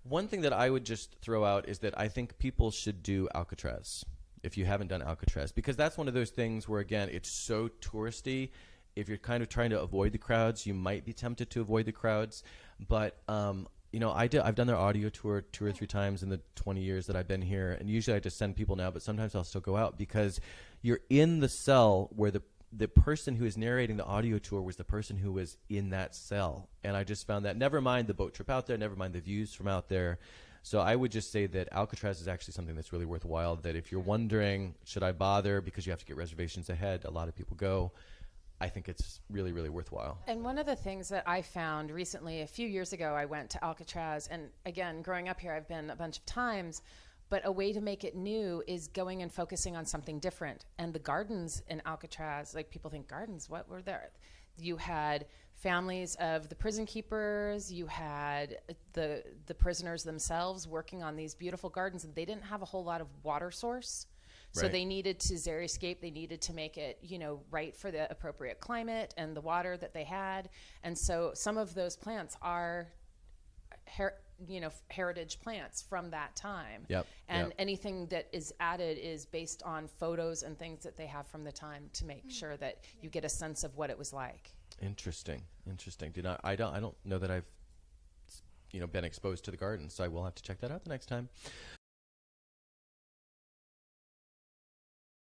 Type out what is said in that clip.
One thing that I would just throw out is that I think people should do Alcatraz if you haven't done Alcatraz, because that's one of those things where, again, it's so touristy. If you're kind of trying to avoid the crowds, you might be tempted to avoid the crowds. But you know, I've done their audio tour 2 or 3 times in the 20 years that I've been here, and usually I just send people now, but sometimes I'll still go out because you're in the cell where the person who is narrating the audio tour was the person who was in that cell. And I just found that, never mind the boat trip out there, never mind the views from out there. So I would just say that Alcatraz is actually something that's really worthwhile, that if you're wondering, should I bother, because you have to get reservations ahead, a lot of people go, I think it's really, really worthwhile. And one of the things that I found recently, a few years ago, I went to Alcatraz, and again, growing up here, I've been a bunch of times, but a way to make it new is going and focusing on something different. And the gardens in Alcatraz, like, people think gardens, what were there? You had families of the prison keepers, you had the prisoners themselves working on these beautiful gardens, and they didn't have a whole lot of water source. So Right. they needed to xeriscape, they needed to make it, you know, right for the appropriate climate and the water that they had. And so some of those plants are, heritage plants from that time. Yep. And Yep. anything that is added is based on photos and things that they have from the time to make sure that you get a sense of what it was like. Interesting. I don't know that I've been exposed to the garden, so I will have to check that out the next time.